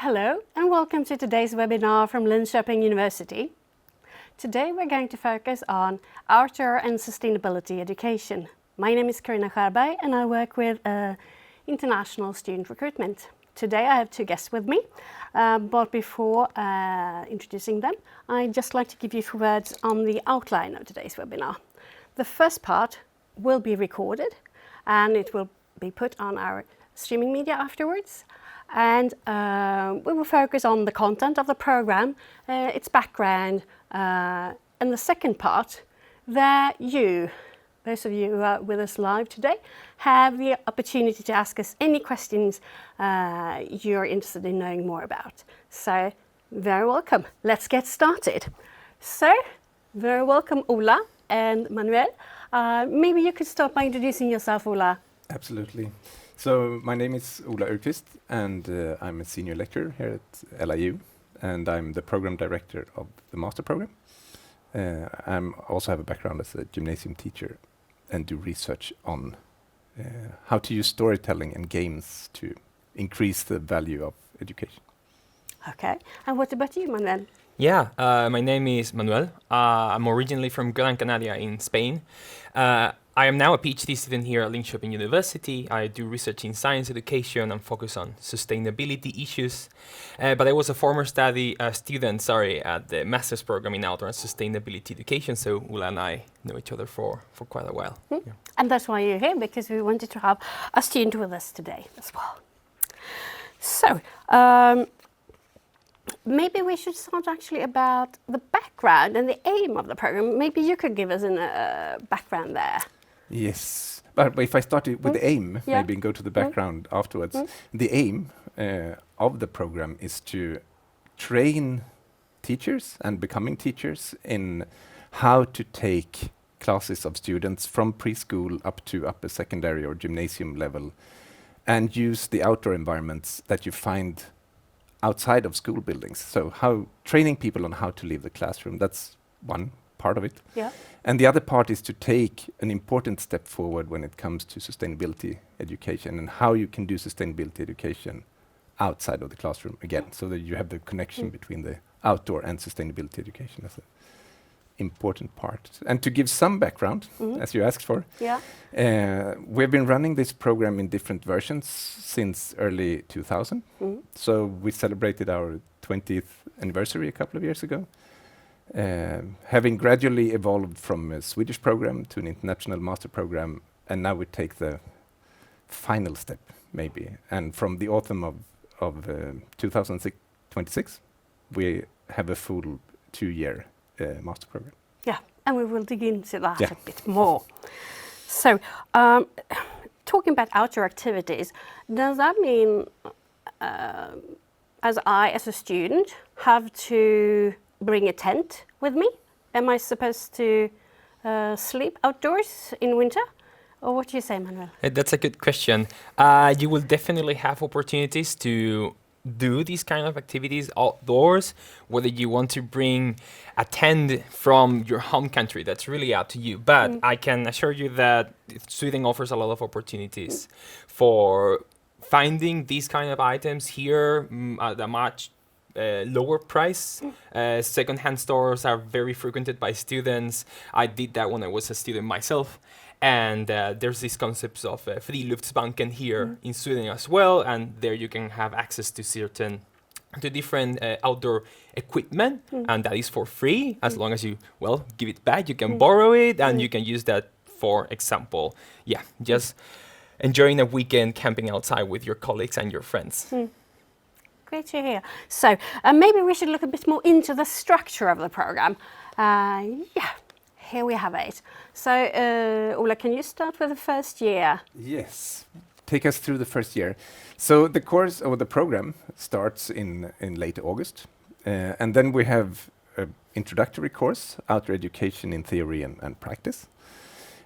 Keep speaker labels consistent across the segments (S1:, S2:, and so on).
S1: Hello and welcome to today's webinar from Linköping University. Today we're going to focus on outdoor and sustainability education. My name is Carina Skärberg and I work with international student recruitment. Today I have two guests with me, but before introducing them, I'd just like to give you a few words on the outline of today's webinar. The first part will be recorded and it will be put on our streaming media afterwards. And we will focus on the content of the program, its background, and the second part, that those of you who are with us live today, have the opportunity to ask us any questions you're interested in knowing more about. So, very welcome. Let's get started. So, very welcome Ola and Manuel. Maybe you could start by introducing yourself, Ola.
S2: Absolutely. So my name is Ola Urqvist and I'm a senior lecturer here at LIU and I'm the program director of the master program. I also have a background as a gymnasium teacher and do research on how to use storytelling and games to increase the value of education.
S1: Okay, and what about you, Manuel?
S3: Yeah, my name is Manuel. I'm originally from Gran Canaria in Spain. I am now a PhD student here at Linköping University. I do research in science education and focus on sustainability issues. But I was a former student at the master's program in outdoor and sustainability education. So Ula and I know each other for quite a while.
S1: Yeah. And that's why you're here, because we wanted to have a student with us today as well. So, maybe we should start actually about the background and the aim of the program. Maybe you could give us a background there.
S2: Yes, but if I started with the aim, maybe and go to the background afterwards. The aim of the program is to train teachers and becoming teachers in how to take classes of students from preschool up to upper secondary or gymnasium level and use the outdoor environments that you find outside of school buildings. So how training people on how to leave the classroom, that's one part of it. Yeah. And the other part is to take an important step forward when it comes to sustainability education and how you can do sustainability education outside of the classroom again, so that you have the connection between the outdoor and sustainability education as an important part. And to give some background, as you asked for, we've been running this program in different versions since early 2000. So we celebrated our 20th anniversary a couple of years ago. Having gradually evolved from a Swedish program to an international master program, and now we take the final step, maybe. And from the autumn of 2026, we have a full 2-year master program.
S1: Yeah, and we will dig into that a bit more. So, talking about outdoor activities, does that mean as a student, have to bring a tent with me? Am I supposed to sleep outdoors in winter? Or what do you say, Manuel?
S3: That's a good question. You will definitely have opportunities to do these kind of activities outdoors, whether you want to bring a tent from your home country, that's really up to you. But I can assure you that Sweden offers a lot of opportunities for finding these kind of items here at a much lower price. Second-hand stores are very frequented by students. I did that when I was a student myself. And there's these concepts of Friluftsbanken here in Sweden as well, and there you can have access to different outdoor equipment, and that is for free as long as you give it back. You can borrow it, and you can use that, for example, just enjoying a weekend camping outside with your colleagues and your friends.
S1: Great to hear. So maybe we should look a bit more into the structure of the program. Here we have it. So, Ola, can you start with the first year?
S2: Yes, take us through the first year. So the course or the program starts in late August. And then we have an introductory course, outdoor education in theory and practice,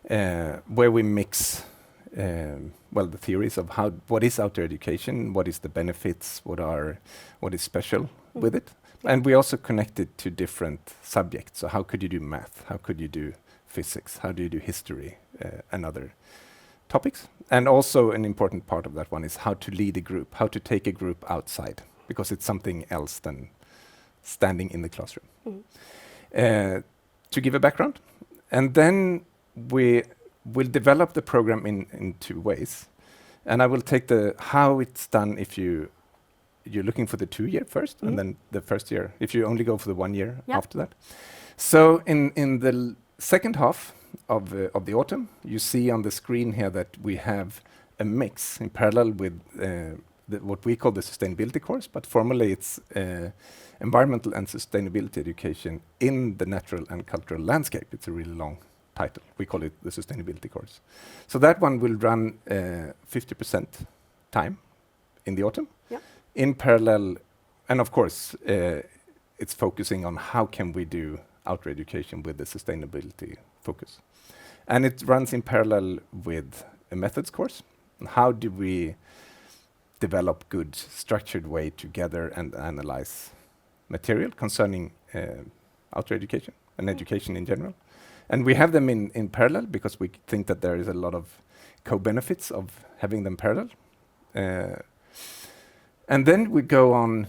S2: where we mix the theories of what is outdoor education, what is the benefits, what is special with it. And we also connect it to different subjects. So how could you do math? How could you do physics? How do you do history and other topics? And also an important part of that one is how to lead a group, how to take a group outside. because it's something else than standing in the classroom. To give a background, and then we will develop the program in two ways. And I will take the how it's done if you're looking for the 2 year first, and then the first year if you only go for the 1 year after that. So in the second half of the autumn, you see on the screen here that we have a mix in parallel with what we call the sustainability course, but formally it's environmental and sustainability education in the natural and cultural landscape. It's a really long title. We call it the sustainability course. So that one will run 50% time in the autumn. In parallel, and of course, it's focusing on how can we do outdoor education with the sustainability focus. And it runs in parallel with a methods course. How do we develop good structured way to gather and analyze material concerning outdoor education and education in general? And we have them in parallel because we think that there is a lot of co-benefits of having them parallel. And then we go on,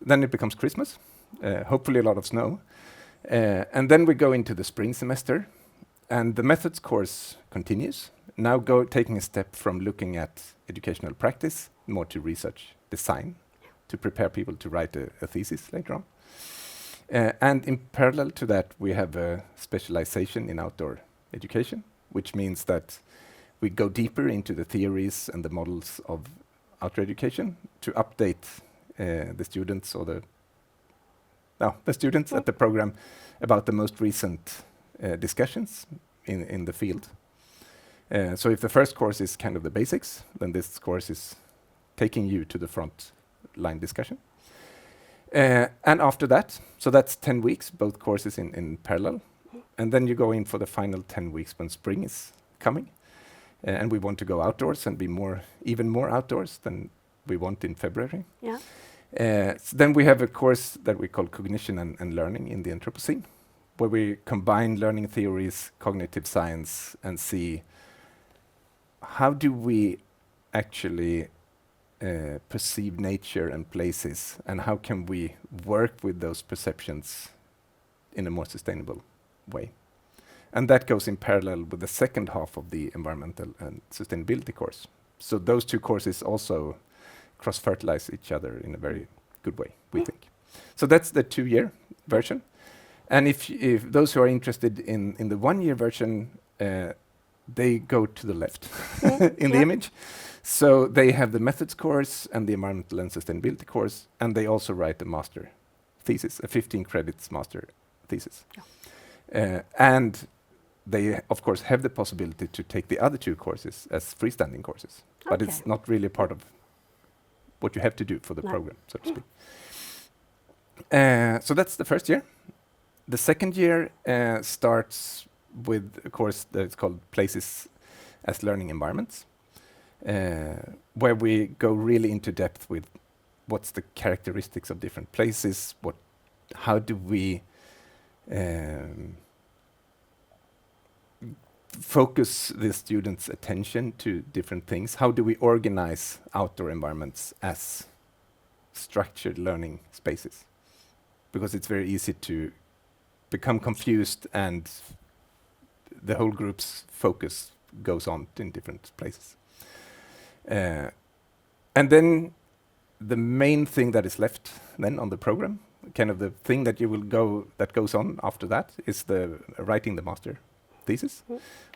S2: then it becomes Christmas, hopefully a lot of snow. And then we go into the spring semester, and the methods course continues. Now taking a step from looking at educational practice more to research design to prepare people to write a thesis later on. And in parallel to that, we have a specialization in outdoor education, which means that we go deeper into the theories and the models of outdoor education to update the students or the students at the program about the most recent discussions in the field. So if the first course is kind of the basics, then this course is taking you to the front line discussion. And after that, so that's 10 weeks, both courses in parallel. And then you go in for the final 10 weeks when spring is coming. And we want to go outdoors and be even more outdoors than we want in February. So then we have a course that we call Cognition and Learning in the Anthropocene, where we combine learning theories, cognitive science, and see how do we actually perceive nature and places, and how can we work with those perceptions in a more sustainable way. And that goes in parallel with the second half of the environmental and sustainability course. So those two courses also cross-fertilize each other in a very good way, we think. So that's the 2 year version. And if those who are interested in the 1 year version, they go to the left in the image. So they have the methods course and the environmental and sustainability course, and they also write a master thesis, a 15 credits master thesis. And they, of course, have the possibility to take the other two courses as freestanding courses, but it's not really part of what you have to do for the program, so to speak. So that's the first year. The second year starts with a course that's called Places as Learning Environments, where we go really into depth with what's the characteristics of different places, how do we focus the students' attention to different things, how do we organize outdoor environments as structured learning spaces, because it's very easy to become confused and the whole group's focus goes on in different places. And then the main thing that is left then on the program, kind of the thing that that goes on after that, is the writing the master thesis,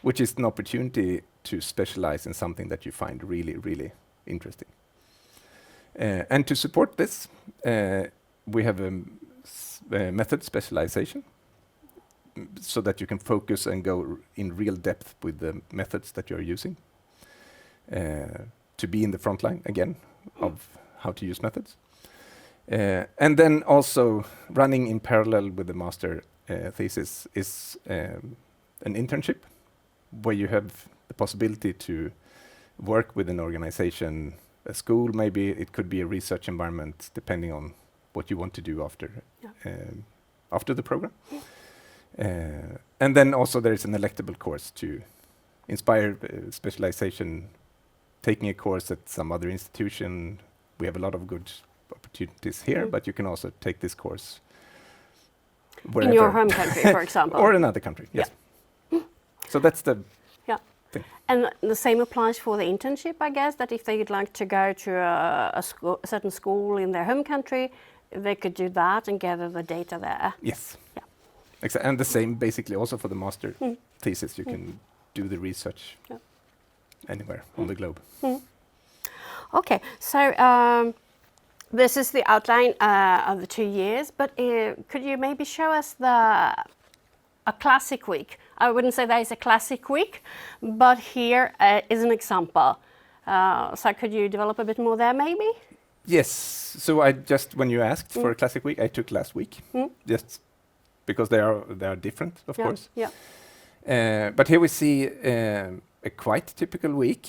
S2: which is an opportunity to specialize in something that you find really, really interesting. And to support this, we have a method specialization, so that you can focus and go in real depth with the methods that you're using, to be in the front line again of how to use methods. And then also running in parallel with the master thesis is an internship, where you have the possibility to work with an organization, a school maybe, it could be a research environment, depending on what you want to do after the program. And then also there is an electable course to inspire specialization, taking a course at some other institution. We have a lot of good opportunities here, but you can also take this course
S1: wherever. In your home country, for example.
S2: Or another country, yes. So that's the thing.
S1: And the same applies for the internship, I guess, that if they'd like to go to a certain school in their home country, they could do that and gather the data there.
S2: Yes. And the same basically also for the master thesis. You can do the research anywhere on the globe.
S1: Okay, so this is the outline of the 2 years, but could you maybe show us a classic week? I wouldn't say that is a classic week, but here is an example. So could you develop a bit more there maybe?
S2: Yes, so when you asked for a classic week, I took last week, just because they are different, of course. But here we see a quite typical week.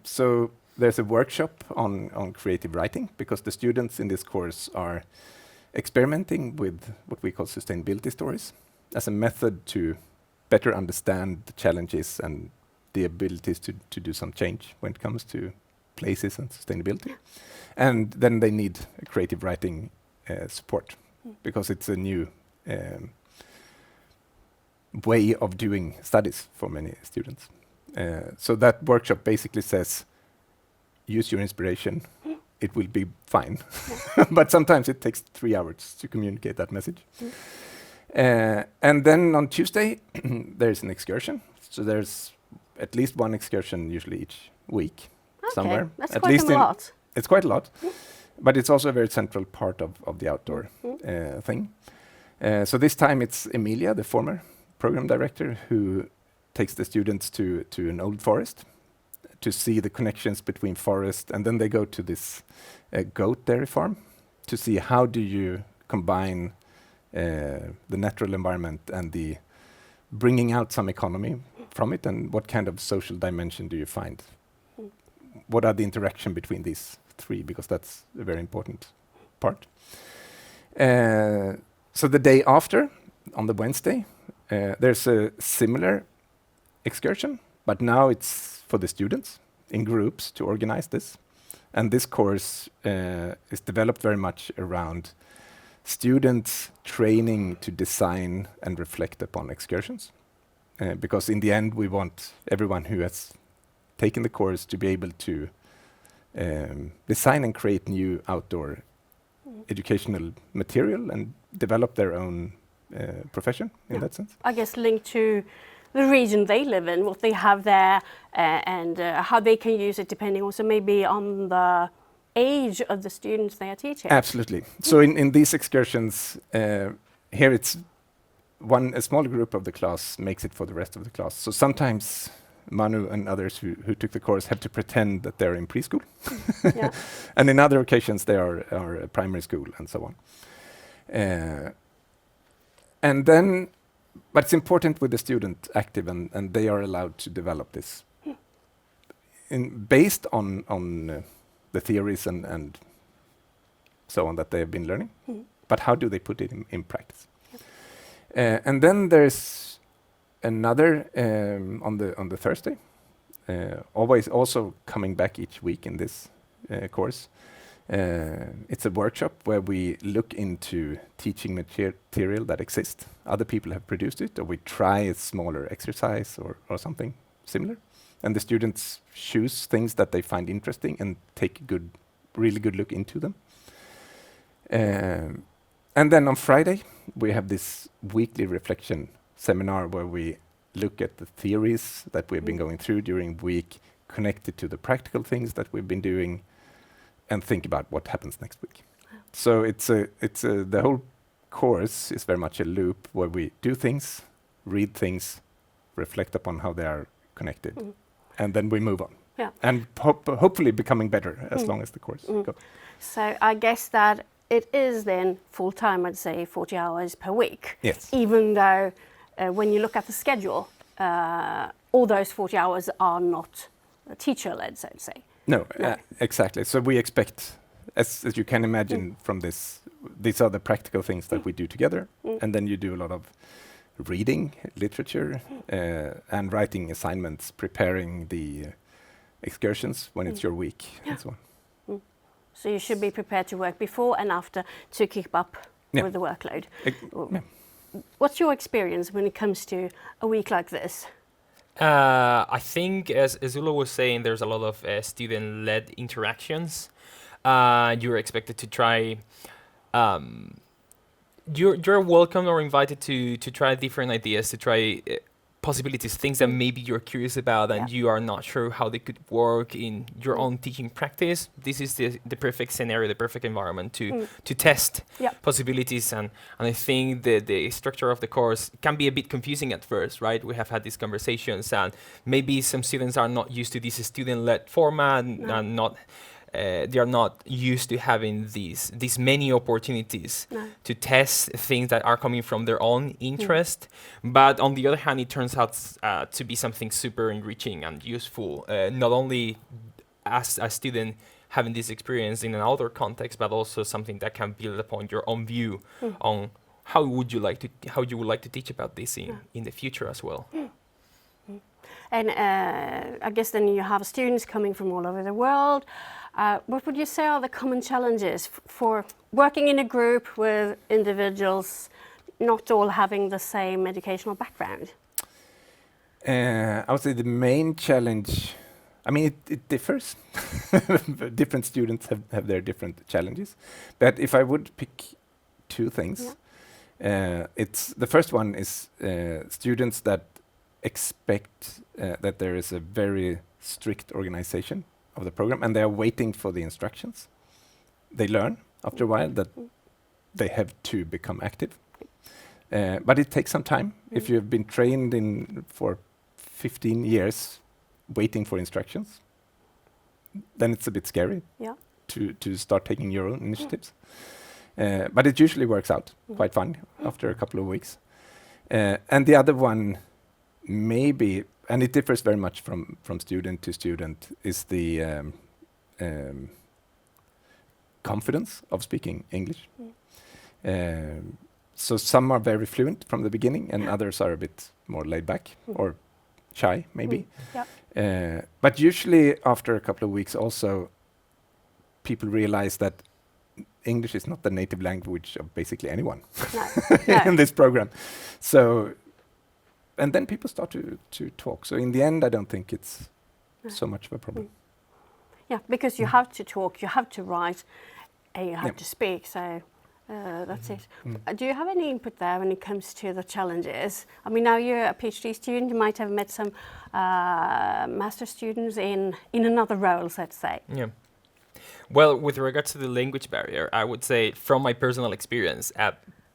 S2: So there's a workshop on creative writing, because the students in this course are experimenting with what we call sustainability stories as a method to better understand the challenges and the abilities to do some change when it comes to places and sustainability. And then they need creative writing support, because it's a new way of doing studies for many students. So that workshop basically says, use your inspiration, it will be fine. But sometimes it takes 3 hours to communicate that message. And then on Tuesday, there's an excursion. So there's at least one excursion usually each week somewhere.
S1: That's
S2: at
S1: quite
S2: least
S1: a lot.
S2: It's quite a lot, but it's also a very central part of the outdoor thing. So this time it's Emilia, the former program director, who takes the students to an old forest to see the connections between forest, and then they go to this goat dairy farm to see how do you combine the natural environment and the bringing out some economy from it, and what kind of social dimension do you find? What are the interaction between these three? Because that's a very important part. So the day after, on the Wednesday, there's a similar excursion, but now it's for the students in groups to organize this. And this course is developed very much around students training to design and reflect upon excursions. Because in the end, we want everyone who has taken the course to be able to design and create new outdoor educational material and develop their own profession in that sense.
S1: I guess linked to the region they live in, what they have there, and how they can use it depending also maybe on the age of the students they are teaching.
S2: Absolutely. So in these excursions, here it's a small group of the class makes it for the rest of the class. So sometimes Manu and others who took the course have to pretend that they're in preschool. And in other occasions they are primary school and so on. And then, but it's important with the student active, and they are allowed to develop this based on the theories and so on that they have been learning. But how do they put it in practice? And then there's another on the Thursday, always also coming back each week in this course. It's a workshop where we look into teaching material that exists. Other people have produced it, or we try a smaller exercise or something similar. And the students choose things that they find interesting and take a really good look into them. And then on Friday, we have this weekly reflection seminar where we look at the theories that we've been going through during the week, connected to the practical things that we've been doing, and think about what happens next week. So the whole course is very much a loop where we do things, read things, reflect upon how they are connected, and then we move on. And hopefully becoming better as long as the course goes.
S1: So I guess that it is then full-time, I'd say 40 hours per week.
S2: Yes.
S1: Even though when you look at the schedule, all those 40 hours are not teacher-led, so to say.
S2: No. Exactly. So we expect, as you can imagine from this, these are the practical things that we do together. And then you do a lot of reading, literature, and writing assignments, preparing the excursions when it's your week, and so on.
S1: So you should be prepared to work before and after to keep up with the workload. What's your experience when it comes to a week like this?
S3: I think, as Ulla was saying, there's a lot of student-led interactions. You're expected to try. You're welcome or invited to try different ideas, to try possibilities, things that maybe you're curious about and you are not sure how they could work in your own teaching practice. This is the perfect scenario, the perfect environment to test possibilities. And I think the structure of the course can be a bit confusing at first, right? We have had these conversations, and maybe some students are not used to this student-led format and not they are not used to having these many opportunities to test things that are coming from their own interest. But on the other hand, it turns out to be something super enriching and useful, not only as a student having this experience in another context, but also something that can build upon your own view on how you would like to teach about this in the future as well.
S1: And I guess then you have students coming from all over the world. What would you say are the common challenges for working in a group with individuals not all having the same educational background?
S2: I would say the main challenge, I mean, it differs. Different students have their different challenges. But if I would pick two things, it's the first one is students that expect that there is a very strict organization of the program, and they are waiting for the instructions. They learn after a while that they have to become active, but it takes some time. If you've been trained for 15 years waiting for instructions, then it's a bit scary to start taking your own initiatives. But it usually works out quite fun after a couple of weeks. And the other one, maybe, and it differs very much from student to student, is the confidence of speaking English. So some are very fluent from the beginning, and others are a bit more laid back or shy, maybe. But usually after a couple of weeks also, people realize that English is not the native language of basically anyone in this program. So, and then people start to talk. So in the end, I don't think it's so much of a problem.
S1: Yeah, because you have to talk, you have to write, and you have to speak. So that's it. Do you have any input there when it comes to the challenges? I mean, now you're a PhD student, you might have met some master students in another role, let's say. Yeah.
S3: Well, with regards to the language barrier, I would say from my personal experience,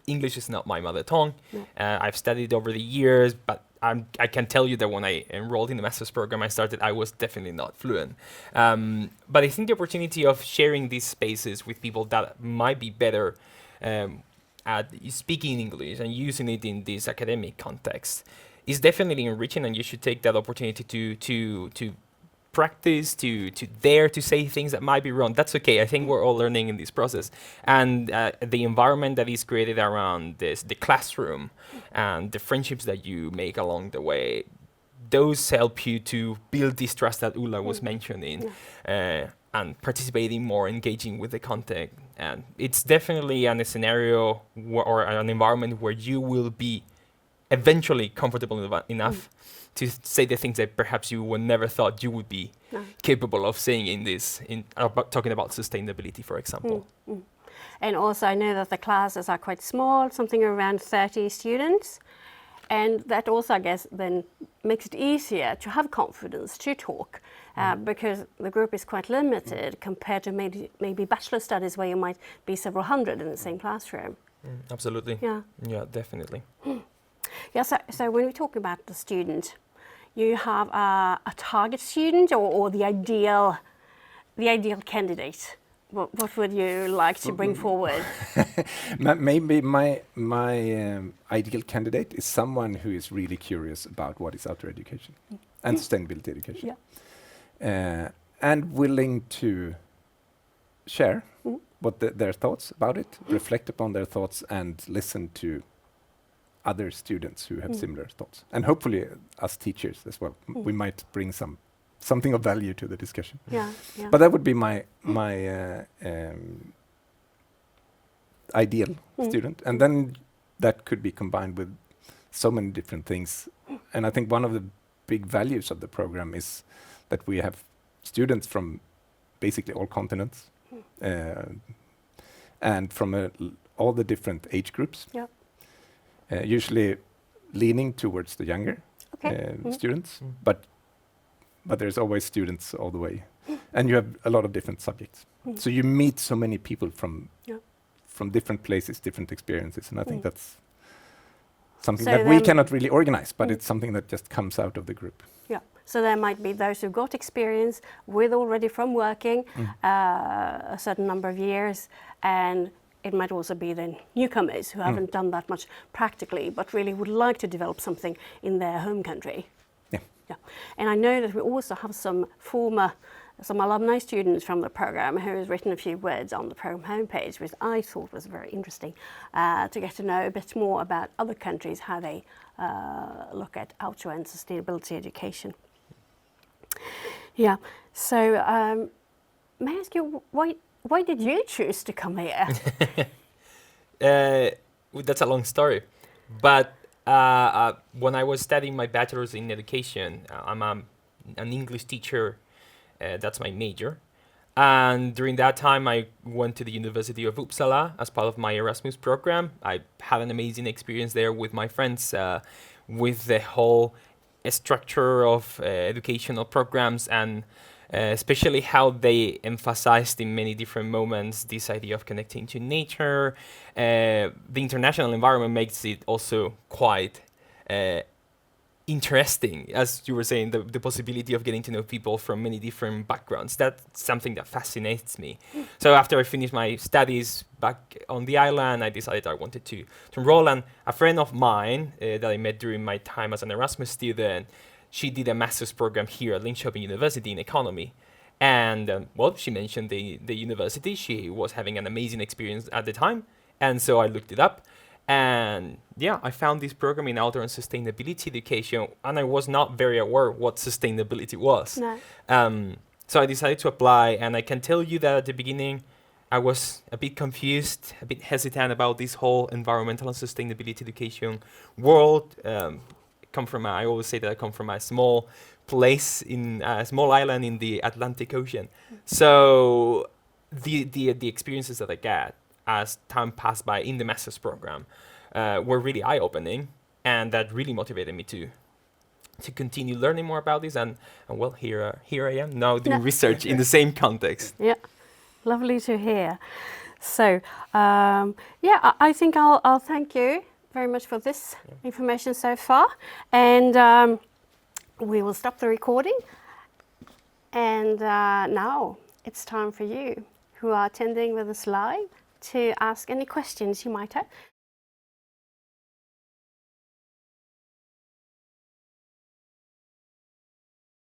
S3: English is not my mother tongue. I've studied over the years, but I can tell you that when I enrolled in the master's program I was definitely not fluent. But I think the opportunity of sharing these spaces with people that might be better at speaking English and using it in this academic context is definitely enriching, and you should take that opportunity to practice, to dare to say things that might be wrong. That's okay. I think we're all learning in this process. And the environment that is created around the classroom and the friendships that you make along the way, those help you to build this trust that Ulla was mentioning and participating more, engaging with the content. And it's definitely a scenario or an environment where you will be eventually comfortable enough to say the things that perhaps you would never thought you would be capable of saying talking about sustainability, for example.
S1: And also I know that the classes are quite small, something around 30 students. And that also, I guess, then makes it easier to have confidence to talk because the group is quite limited compared to maybe bachelor studies where you might be several hundred in the same classroom.
S3: Absolutely. Yeah, definitely.
S1: Yeah, so when we talk about the student, you have a target student or the ideal candidate. What would you like to bring forward?
S2: Maybe my ideal candidate is someone who is really curious about what is outdoor education and sustainability education, and willing to share what their thoughts about it, reflect upon their thoughts, and listen to other students who have similar thoughts. And hopefully us teachers as well. We might bring some something of value to the discussion.
S1: Yeah, yeah.
S2: But that would be my ideal student, and then that could be combined with so many different things. And I think one of the big values of the program is that we have students from basically all continents, and from all the different age groups.
S1: Yep.
S2: Usually leaning towards the younger students, but there's always students all the way, and you have a lot of different subjects. So you meet so many people from different places, different experiences, and I think that's something
S1: So
S2: that we
S1: then-
S2: cannot really organize, but it's something that just comes out of the group.
S1: Yeah. So there might be those who got experience with already from working a certain number of years, and it might also be the newcomers who haven't done that much practically, but really would like to develop something in their home country.
S2: Yeah.
S1: Yeah. And I know that we also have some alumni students from the program who has written a few words on the program homepage, which I thought was very interesting to get to know a bit more about other countries, how they look at outdoor and sustainability education. Yeah. So may I ask you, why did you choose to come here?
S3: That's a long story, but when I was studying my bachelor's in education, I'm an English teacher. That's my major. And during that time, I went to the University of Uppsala as part of my Erasmus program. I had an amazing experience there with my friends, with the whole structure of educational programs, and especially how they emphasized in many different moments this idea of connecting to nature. The international environment makes it also quite interesting, as you were saying, the possibility of getting to know people from many different backgrounds. That's something that fascinates me. So after I finished my studies back on the island, I decided I wanted to enroll. And a friend of mine that I met during my time as an Erasmus student, she did a master's program here at Linköping University in economy. And she mentioned the university. She was having an amazing experience at the time. And so I looked it up. And yeah, I found this program in outdoor and sustainability education, and I was not very aware what sustainability was.
S1: No.
S3: So I decided to apply, and I can tell you that at the beginning, I was a bit confused, a bit hesitant about this whole environmental and sustainability education world. I always say that I come from a small place in a small island in the Atlantic Ocean. So the experiences that I got as time passed by in the master's program were really eye-opening, and that really motivated me to continue learning more about this. And here I am now doing research in the same context.
S1: Yeah, lovely to hear. So I think I'll thank you very much for this information so far, and we will stop the recording. And now it's time for you who are attending with us live to ask any questions you might have.